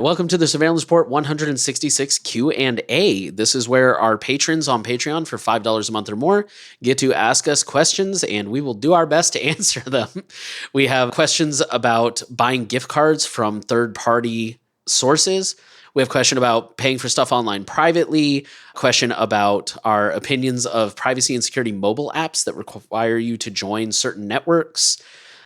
Welcome to the Surveillance Report 166 Q&A. This is where our patrons on Patreon for $5 a month or more get to ask us questions, and we will do our best to answer them. We have questions about buying gift cards from third-party sources. We have a question about paying for stuff online privately, question about our opinions of privacy and security mobile apps that require you to join certain networks,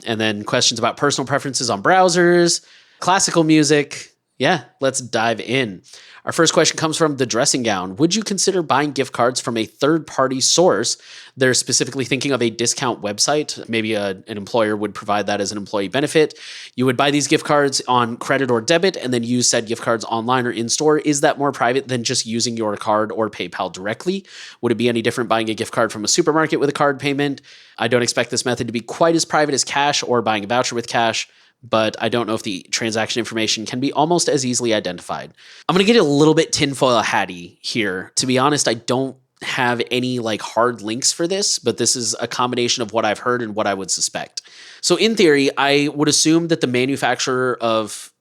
and then questions about personal preferences on browsers, classical music. Yeah, let's dive in. Our first question comes from The Dressing Gown. Would you consider buying gift cards from a third-party source? They're specifically thinking of a discount website. Maybe an employer would provide that as an employee benefit. You would buy these gift cards on credit or debit and then use said gift cards online or in-store. Is that more private than just using your card or PayPal directly? Would it be any different buying a gift card from a supermarket with a card payment? I don't expect this method to be quite as private as cash or buying a voucher with cash, but I don't know if the transaction information can be almost as easily identified. I'm going to get a little bit tinfoil hatty here. To be honest, I don't have any hard links for this, but this is a combination of what I've heard and what I would suspect. So in theory, I would assume that the manufacturer of,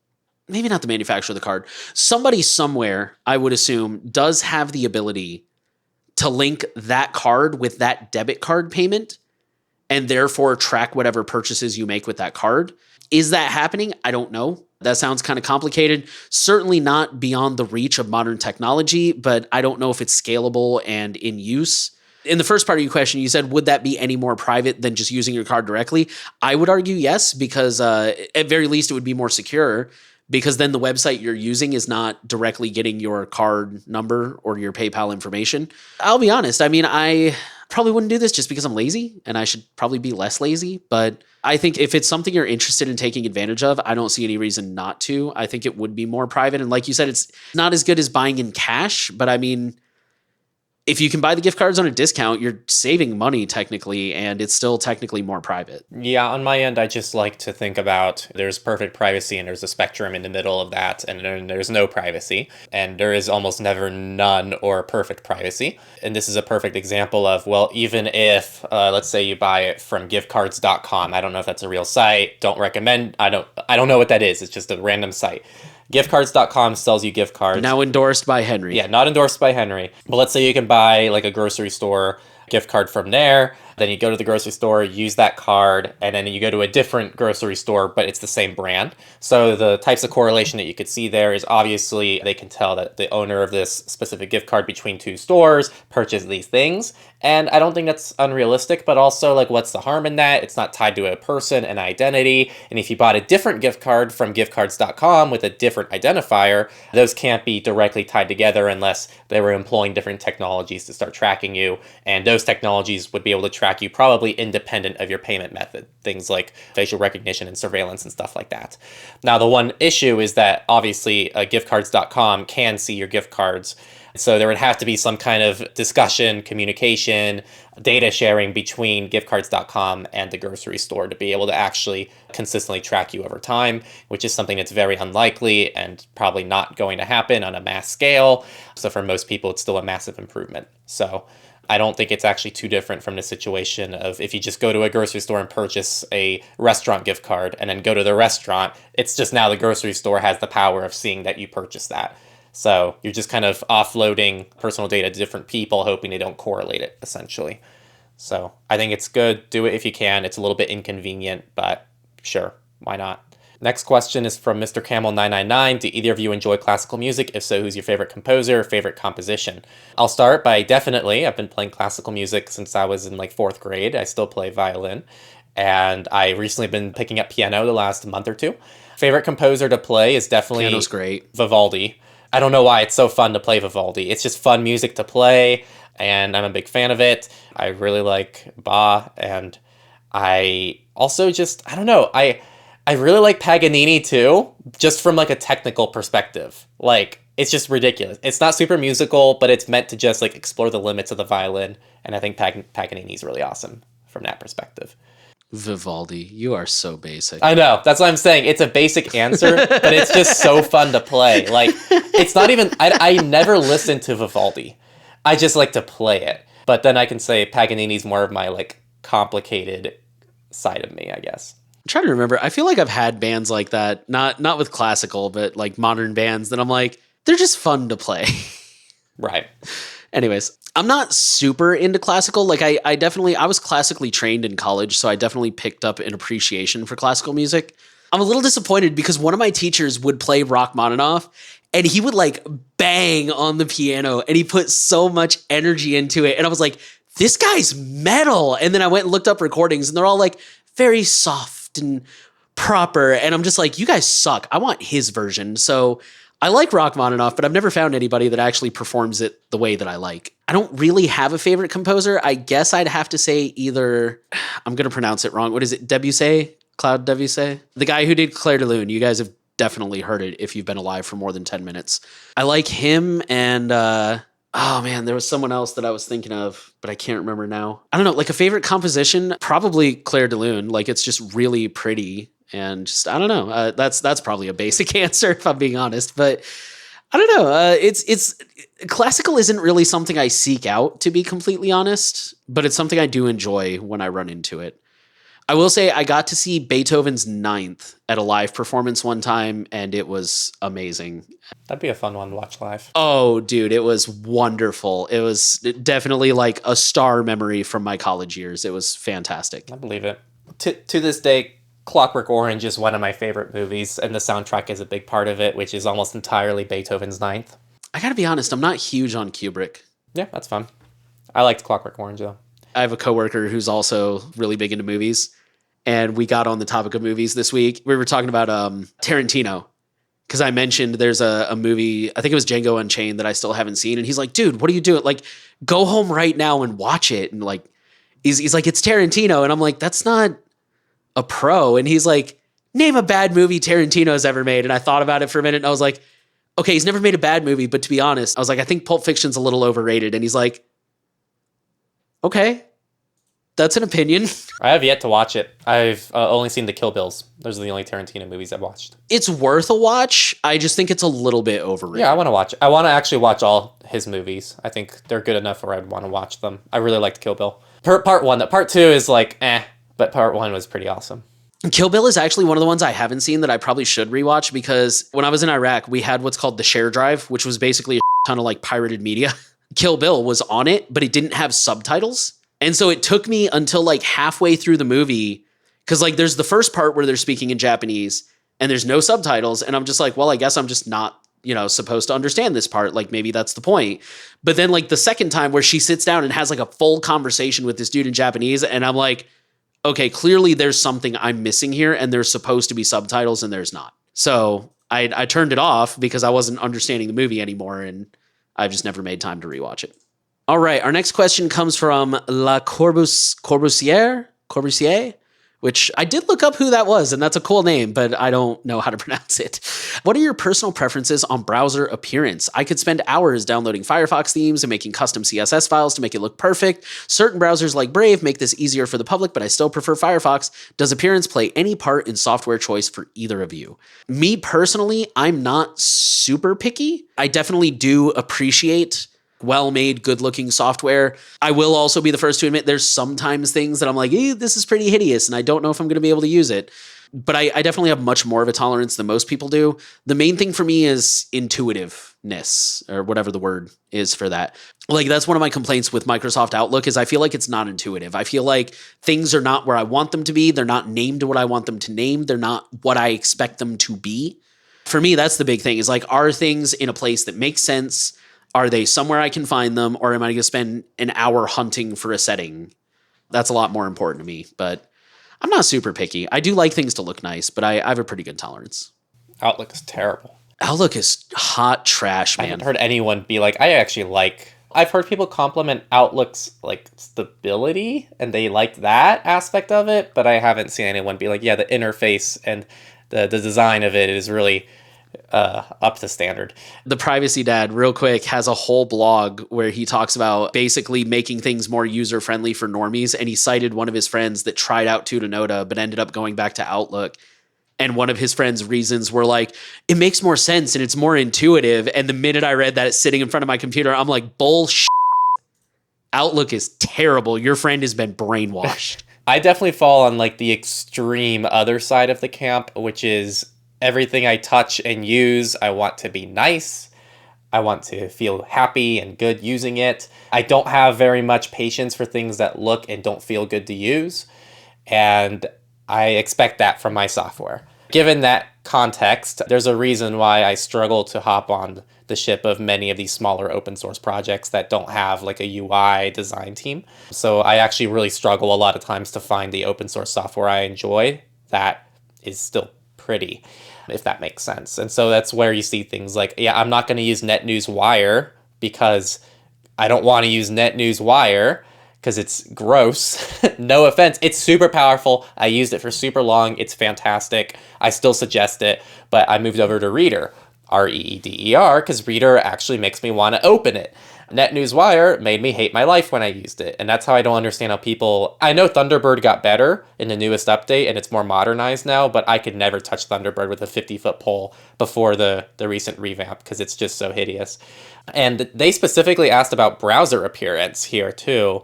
maybe not the manufacturer of the card, somebody somewhere, I would assume, does have the ability to link that card with that debit card payment and therefore track whatever purchases you make with that card. Is that happening? I don't know. That sounds kind of complicated. Certainly not beyond the reach of modern technology, but I don't know if it's scalable and in use. In the first part of your question, you said, would that be any more private than just using your card directly? I would argue yes, because at very least it would be more secure, because then the website you're using is not directly getting your card number or your PayPal information. I'll be honest. I mean, I probably wouldn't do this just because I'm lazy, and I should probably be less lazy. But I think if it's something you're interested in taking advantage of, I don't see any reason not to. I think it would be more private. And like you said, it's not as good as buying in cash, but I mean, if you can buy the gift cards on a discount, you're saving money technically, and it's still technically more private. Yeah, on my end, I just like to think about there's perfect privacy and there's a spectrum in the middle of that, and then there's no privacy, and there is almost never none or perfect privacy. And this is a perfect example of, well, even if, let's say you buy it from giftcards.com, I don't know if that's a real site, don't recommend, I don't know what that is, it's just a random site. Giftcards.com sells you gift cards. Now endorsed by Henry. Yeah, not endorsed by Henry. But let's say you can buy a grocery store gift card from there. Then you go to the grocery store, use that card, and then you go to a different grocery store, but it's the same brand. So the types of correlation that you could see there is obviously they can tell that the owner of this specific gift card between two stores purchased these things. And I don't think that's unrealistic, but also what's the harm in that? It's not tied to a person, an identity. And if you bought a different gift card from giftcards.com with a different identifier, those can't be directly tied together unless they were employing different technologies to start tracking you. And those technologies would be able to track you probably independent of your payment method, things like facial recognition and surveillance and stuff like that. Now, the one issue is that obviously giftcards.com can see your gift cards. So there would have to be some kind of discussion, communication, data sharing between giftcards.com and the grocery store to be able to actually consistently track you over time, which is something that's very unlikely and probably not going to happen on a mass scale. So for most people, it's still a massive improvement. So I don't think it's actually too different from the situation of if you just go to a grocery store and purchase a restaurant gift card and then go to the restaurant, it's just now the grocery store has the power of seeing that you purchased that. So you're just kind of offloading personal data to different people, hoping they don't correlate it, essentially. So I think it's good. Do it if you can. It's a little bit inconvenient, but sure, why not? Next question is from Mr. Camel999. Do either of you enjoy classical music? If so, who's your favorite composer, favorite composition? I'll start by I've been playing classical music since I was in 4th grade. I still play violin. And I recently been picking up piano the last month or two. Favorite composer to play is definitely Piano's great. Vivaldi. I don't know why it's so fun to play Vivaldi. It's just fun music to play, and I'm a big fan of it. I really like Bach, and I also I don't know, I really like Paganini too, just from a technical perspective. It's just ridiculous. It's not super musical, but it's meant to just explore the limits of the violin, and I think Paganini's really awesome from that perspective. Vivaldi, you are so basic. I know, that's what I'm saying. It's a basic answer, but it's just so fun to play. It's not even, I never listen to Vivaldi. I just like to play it. But then I can say Paganini's more of my complicated side of me, I guess. trying to remember. I feel like I've had bands like that, not with classical, but like modern bands that I'm like, they're just fun to play. Right. Anyways, I'm not super into classical. Like I was classically trained in college, so I definitely picked up an appreciation for classical music. I'm a little disappointed because one of my teachers would play Rachmaninoff and he would like bang on the piano and he put so much energy into it. And I was like, this guy's metal. And then I went and looked up recordings and they're all like very soft and proper. And I'm just like, you guys suck. I want his version. So I like Rachmaninoff, but I've never found anybody that actually performs it the way that I like. I don't really have a favorite composer. I guess I'd have to say either, I'm going to pronounce it wrong. What is it? Debussy? Claude Debussy? The guy who did Clair de Lune. You guys have definitely heard it if you've been alive for more than 10 minutes. I like him and, oh man, there was someone else that I was thinking of, but I can't remember now. I don't know, like a favorite composition, probably Clair de Lune. Like it's just really pretty and just, I don't know. That's probably a basic answer if I'm being honest, but I don't know. It's classical isn't really something I seek out, to be completely honest, but it's something I do enjoy when I run into it. I will say I got to see Beethoven's Ninth at a live performance one time, and it was amazing. That'd be a fun one to watch live. Oh, dude, it was wonderful. It was definitely like a star memory from my college years. It was fantastic. I believe it. To this day, Clockwork Orange is one of my favorite movies, and the soundtrack is a big part of it, which is almost entirely Beethoven's Ninth. I gotta be honest, I'm not huge on Kubrick. Yeah, that's fun. I liked Clockwork Orange, though. I have a coworker who's also really big into movies, and we got on the topic of movies this week. We were talking about Tarantino, because I mentioned there's a movie, I think it was Django Unchained, that I still haven't seen, and he's like, dude, what are you doing? Like, go home right now and watch it. And like, he's like, it's Tarantino, and I'm like, that's not a pro. And he's like, name a bad movie Tarantino's ever made. And I thought about it for a minute, and I was like, okay, he's never made a bad movie, but to be honest, I was like, I think Pulp Fiction's a little overrated. And he's like, okay, that's an opinion. I have yet to watch it. I've only seen the Kill Bills. Those are the only Tarantino movies I've watched. It's worth a watch. I just think it's a little bit overrated. Yeah, I want to watch it. I want to actually watch all his movies. I think they're good enough where I'd want to watch them. I really liked Kill Bill. Part one. Part two is like, but part one was pretty awesome. Kill Bill is actually one of the ones I haven't seen that I probably should rewatch, because when I was in Iraq, we had what's called the share drive, which was basically a ton of like pirated media. Kill Bill was on it, but it didn't have subtitles. And so it took me until like halfway through the movie, because like there's the first part where they're speaking in Japanese and there's no subtitles. And I'm just like, well, I guess I'm just not, supposed to understand this part. Like maybe that's the point. But then like the second time where she sits down and has like a full conversation with this dude in Japanese, and I'm like, okay, clearly there's something I'm missing here, and there's supposed to be subtitles and there's not. So I turned it off because I wasn't understanding the movie anymore, and I've just never made time to rewatch it. All right, our next question comes from La Corbusier, which I did look up who that was, and that's a cool name, but I don't know how to pronounce it. What are your personal preferences on browser appearance? I could spend hours downloading Firefox themes and making custom CSS files to make it look perfect. Certain browsers like Brave make this easier for the public, but I still prefer Firefox. Does appearance play any part in software choice for either of you? Me personally, I'm not super picky. I definitely do appreciate well-made, good-looking software. I will also be the first to admit there's sometimes things that I'm like, this is pretty hideous, and I don't know if I'm going to be able to use it. But I definitely have much more of a tolerance than most people do. The main thing for me is intuitiveness, or whatever the word is for that. Like, that's one of my complaints with Microsoft Outlook is I feel like it's not intuitive. I feel like things are not where I want them to be. They're not named what I want them to name. They're not what I expect them to be. For me, that's the big thing, is like, are things in a place that makes sense? Are they somewhere I can find them, or am I going to spend an hour hunting for a setting? That's a lot more important to me, but I'm not super picky. I do like things to look nice, but I have a pretty good tolerance. Outlook is terrible. Outlook is hot trash, man. I haven't heard anyone be like, I've heard people compliment Outlook's like stability, and they liked that aspect of it, but I haven't seen anyone be like, yeah, the interface and the design of it is really up to standard. The Privacy Dad, real quick, has a whole blog where he talks about basically making things more user-friendly for normies, and he cited one of his friends that tried out Tutanota but ended up going back to Outlook. And one of his friends' reasons were like, it makes more sense and it's more intuitive. And the minute I read that it's sitting in front of my computer, I'm like, bullshit. Outlook is terrible. Your friend has been brainwashed. I definitely fall on like the extreme other side of the camp, which is everything I touch and use, I want to be nice. I want to feel happy and good using it. I don't have very much patience for things that look and don't feel good to use. And I expect that from my software. Given that context, there's a reason why I struggle to hop on the ship of many of these smaller open source projects that don't have like a UI design team. So I actually really struggle a lot of times to find the open source software I enjoy that is still pretty, if that makes sense. And so that's where you see things like, yeah, I'm not going to use NetNewsWire because I don't want to use NetNewsWire because it's gross. No offense. It's super powerful. I used it for super long. It's fantastic. I still suggest it, but I moved over to Reader, Reeder, because Reader actually makes me want to open it. NetNewsWire made me hate my life when I used it, and that's how I don't understand how people... I know Thunderbird got better in the newest update, and it's more modernized now, but I could never touch Thunderbird with a 50-foot pole before the recent revamp, because it's just so hideous. And they specifically asked about browser appearance here, too.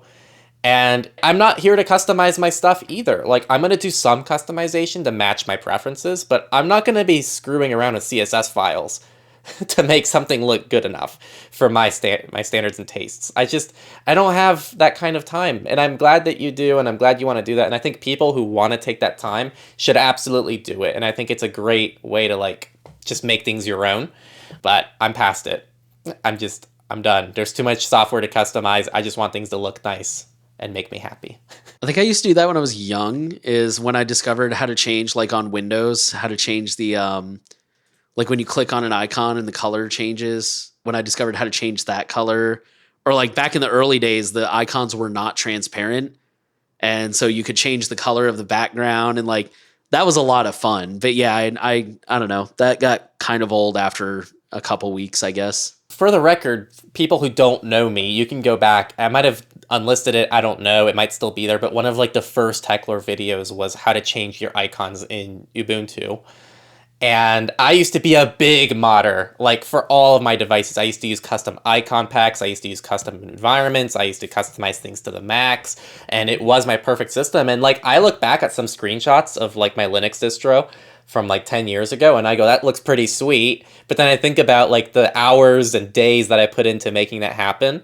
And I'm not here to customize my stuff either. Like, I'm going to do some customization to match my preferences, but I'm not going to be screwing around with CSS files to make something look good enough for my standards and tastes. I don't have that kind of time. And I'm glad that you do, and I'm glad you want to do that. And I think people who want to take that time should absolutely do it. And I think it's a great way to, like, just make things your own. But I'm past it. I'm done. There's too much software to customize. I just want things to look nice and make me happy. I think I used to do that when I was young, is when I discovered how to change, like on Windows, how to change the, like when you click on an icon and the color changes, when I discovered how to change that color, or like back in the early days, the icons were not transparent. And so you could change the color of the background, and like, that was a lot of fun. But yeah, I don't know, that got kind of old after a couple weeks, I guess. For the record, people who don't know me, you can go back. I might have unlisted it. I don't know. It might still be there. But one of like the first Techlore videos was how to change your icons in Ubuntu. And I used to be a big modder. Like for all of my devices, I used to use custom icon packs. I used to use custom environments. I used to customize things to the max. And it was my perfect system. And like I look back at some screenshots of like my Linux distro from like 10 years ago, and I go, that looks pretty sweet. But then I think about like the hours and days that I put into making that happen,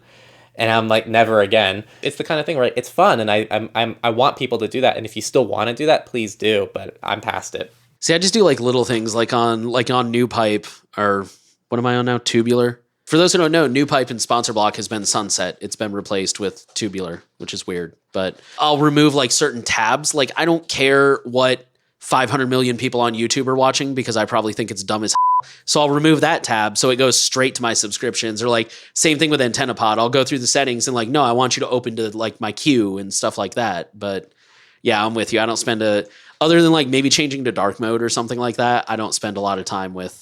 and I'm like, never again. It's the kind of thing where it's fun, and I want people to do that. And if you still want to do that, please do. But I'm past it. See, I just do like little things, like on NewPipe, or what am I on now? Tubular. For those who don't know, NewPipe and Sponsor Block has been sunset. It's been replaced with Tubular, which is weird. But I'll remove like certain tabs. Like I don't care what 500 million people on YouTube are watching, because I probably think it's dumb as hell. So I'll remove that tab so it goes straight to my subscriptions. Or like same thing with AntennaPod. I'll go through the settings and like, no, I want you to open to like my queue and stuff like that. But yeah, I'm with you. I don't spend other than like maybe changing to dark mode or something like that, I don't spend a lot of time with.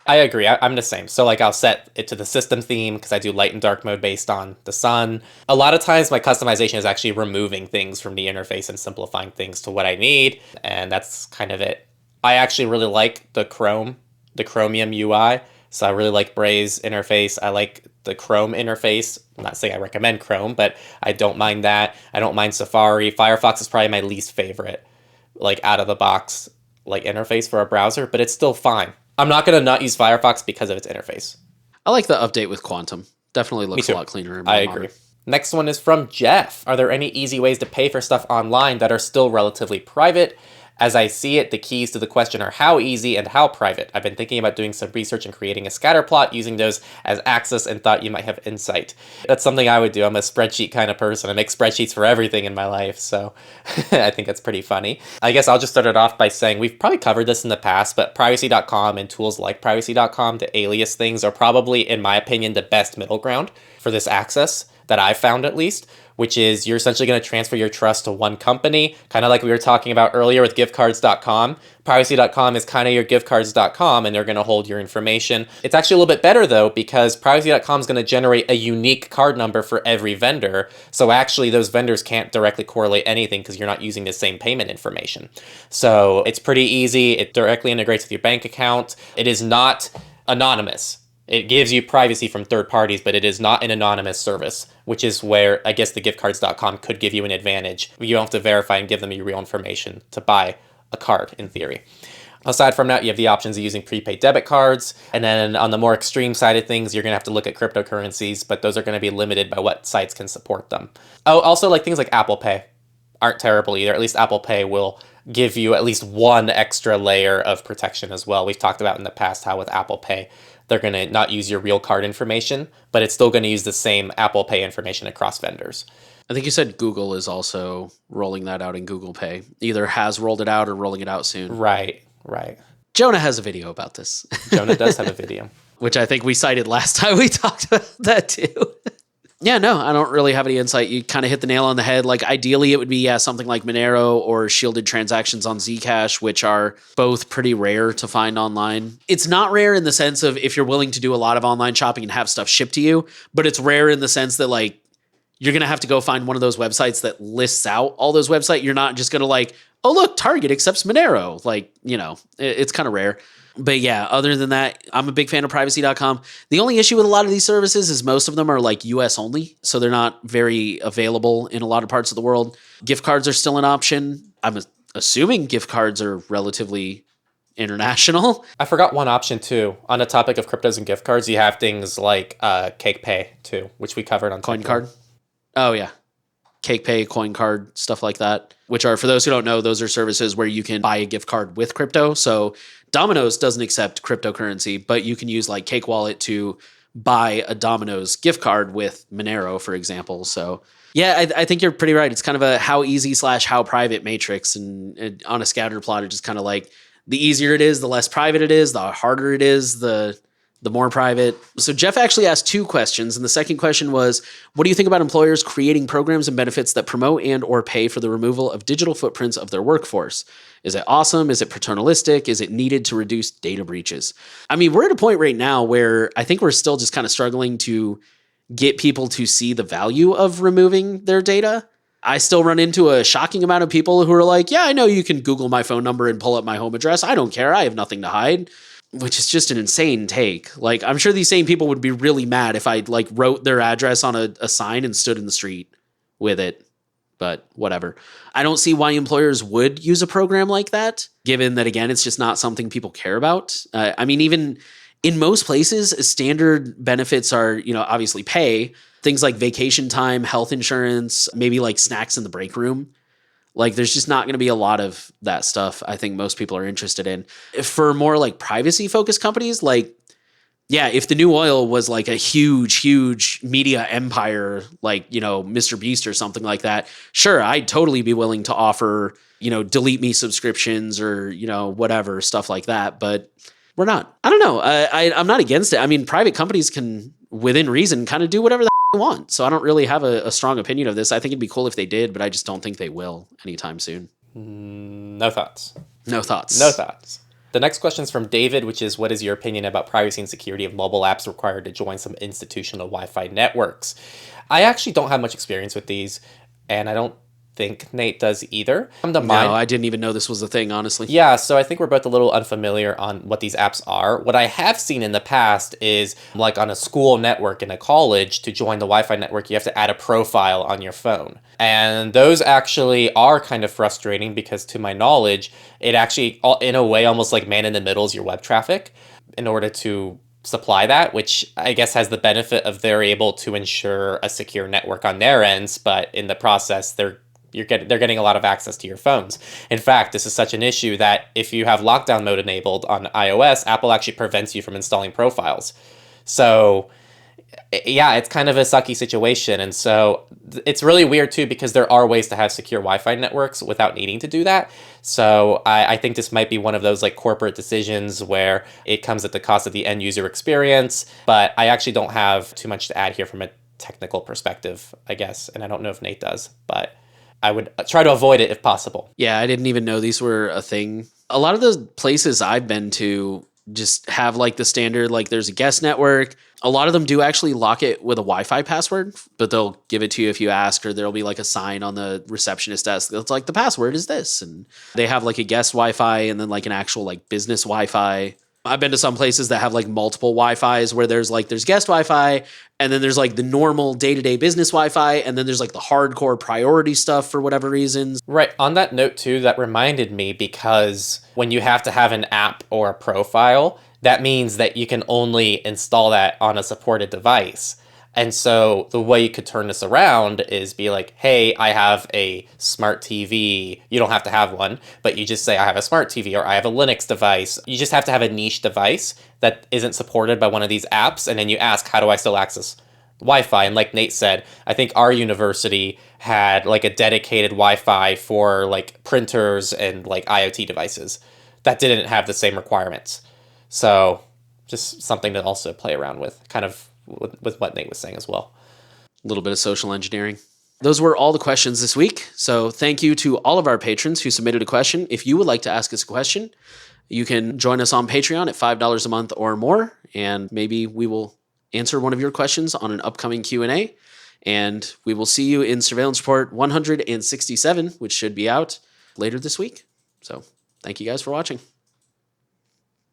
I agree. I'm the same. So like I'll set it to the system theme because I do light and dark mode based on the sun. A lot of times my customization is actually removing things from the interface and simplifying things to what I need. And that's kind of it. I actually really like the Chromium UI. So I really like Bray's interface. I like the Chrome interface. I'm not saying I recommend Chrome, but I don't mind that. I don't mind Safari. Firefox is probably my least favorite, like out of the box, like interface for a browser, but it's still fine. I'm not going to not use Firefox because of its interface. I like the update with Quantum. Definitely looks a lot cleaner. I agree. Next one is from Jeff. Are there any easy ways to pay for stuff online that are still relatively private? As I see it, the keys to the question are how easy and how private. I've been thinking about doing some research and creating a scatter plot using those as access and thought you might have insight. That's something I would do. I'm a spreadsheet kind of person. I make spreadsheets for everything in my life, so I think that's pretty funny. I guess I'll just start it off by saying we've probably covered this in the past, but privacy.com and tools like privacy.com to alias things are probably, in my opinion, the best middle ground for this access that I've found at least, which is you're essentially going to transfer your trust to one company, kind of like we were talking about earlier with giftcards.com. Privacy.com is kind of your giftcards.com, and they're going to hold your information. It's actually a little bit better, though, because privacy.com is going to generate a unique card number for every vendor. So actually, those vendors can't directly correlate anything because you're not using the same payment information. So it's pretty easy. It directly integrates with your bank account. It is not anonymous. It gives you privacy from third parties, but it is not an anonymous service, which is where I guess the giftcards.com could give you an advantage. You don't have to verify and give them your real information to buy a card, in theory. Aside from that, you have the options of using prepaid debit cards. And then on the more extreme side of things, you're going to have to look at cryptocurrencies, but those are going to be limited by what sites can support them. Oh, also like things like Apple Pay aren't terrible either. At least Apple Pay will give you at least one extra layer of protection as well. We've talked about in the past how with Apple Pay, they're going to not use your real card information, but it's still going to use the same Apple Pay information across vendors. I think you said Google is also rolling that out in Google Pay. Either has rolled it out or rolling it out soon. Right. Jonah has a video about this. Jonah does have a video. Which I think we cited last time we talked about that too. Yeah, no, I don't really have any insight. You kind of hit the nail on the head. Like ideally it would be something like Monero or shielded transactions on Zcash, which are both pretty rare to find online. It's not rare in the sense of if you're willing to do a lot of online shopping and have stuff shipped to you, but it's rare in the sense that like you're going to have to go find one of those websites that lists out all those websites. You're not just going to like, oh, look, Target accepts Monero. Like, it's kind of rare. But yeah, other than that, I'm a big fan of privacy.com. The only issue with a lot of these services is most of them are like US only. So they're not very available in a lot of parts of the world. Gift cards are still an option. I'm assuming gift cards are relatively international. I forgot one option too. On the topic of cryptos and gift cards, you have things like Cake Pay too, which we covered on Coin Card. Oh, yeah. Cake Pay, Coin Card, stuff like that, which are, for those who don't know, those are services where you can buy a gift card with crypto. So Domino's doesn't accept cryptocurrency, but you can use like Cake Wallet to buy a Domino's gift card with Monero, for example. So yeah, I think you're pretty right. It's kind of a how easy / how private matrix. And on a scatter plot, it's just kind of like the easier it is, the less private it is, the harder it is, the more private. So Jeff actually asked 2 questions. And the second question was, what do you think about employers creating programs and benefits that promote and or pay for the removal of digital footprints of their workforce? Is it awesome? Is it paternalistic? Is it needed to reduce data breaches? I mean, we're at a point right now where I think we're still just kind of struggling to get people to see the value of removing their data. I still run into a shocking amount of people who are like, yeah, I know you can Google my phone number and pull up my home address. I don't care. I have nothing to hide. Which is just an insane take. Like, I'm sure these same people would be really mad if I like wrote their address on a sign and stood in the street with it. But whatever. I don't see why employers would use a program like that, given that, again, it's just not something people care about. I mean, even in most places, standard benefits are, obviously pay. Things like vacation time, health insurance, maybe like snacks in the break room. Like, there's just not going to be a lot of that stuff I think most people are interested in. For more like privacy-focused companies, like, yeah, if the New Oil was like a huge media empire, like, Mr. Beast or something like that, sure, I'd totally be willing to offer, delete me subscriptions or, whatever, stuff like that. But we're not. I don't know. I'm not against it. I mean, private companies can, within reason, kind of do whatever they want. So I don't really have a strong opinion of this. I think it'd be cool if they did, but I just don't think they will anytime soon. No thoughts. No thoughts. No thoughts. The next question is from David, which is, what is your opinion about privacy and security of mobile apps required to join some institutional Wi-Fi networks? I actually don't have much experience with these, and I don't think Nate does either. No, I didn't even know this was a thing, honestly. Yeah, so I think we're both a little unfamiliar on what these apps are. What I have seen in the past is, like on a school network in a college, to join the Wi-Fi network, you have to add a profile on your phone. And those actually are kind of frustrating because, to my knowledge, it actually, in a way, almost like man in the middle is your web traffic in order to supply that, which I guess has the benefit of they're able to ensure a secure network on their ends, but in the process, they're getting a lot of access to your phones. In fact, this is such an issue that if you have lockdown mode enabled on iOS, Apple actually prevents you from installing profiles. So yeah, it's kind of a sucky situation. And so it's really weird too, because there are ways to have secure Wi-Fi networks without needing to do that. So I think this might be one of those like corporate decisions where it comes at the cost of the end user experience. But I actually don't have too much to add here from a technical perspective, I guess. And I don't know if Nate does, but I would try to avoid it if possible. Yeah, I didn't even know these were a thing. A lot of the places I've been to just have like the standard, like there's a guest network. A lot of them do actually lock it with a Wi-Fi password, but they'll give it to you if you ask, or there'll be like a sign on the receptionist desk that's like, the password is this. And they have like a guest Wi-Fi and then like an actual like business Wi-Fi. I've been to some places that have like multiple Wi-Fis where there's guest Wi-Fi, and then there's like the normal day-to-day business Wi-Fi, and then there's like the hardcore priority stuff for whatever reasons. Right. On that note, too, that reminded me because when you have to have an app or a profile, that means that you can only install that on a supported device. And so the way you could turn this around is be like, hey, I have a smart TV. You don't have to have one, but you just say, I have a smart TV or I have a Linux device. You just have to have a niche device that isn't supported by one of these apps. And then you ask, how do I still access Wi-Fi? And like Nate said, I think our university had like a dedicated Wi-Fi for like printers and like IoT devices that didn't have the same requirements. So just something to also play around with, kind of with what Nate was saying as well. A little bit of social engineering. Those were all the questions this week. So thank you to all of our patrons who submitted a question. If you would like to ask us a question, you can join us on Patreon at $5 a month or more, and maybe we will answer one of your questions on an upcoming Q&A. And we will see you in Surveillance Report 167, which should be out later this week. So thank you guys for watching.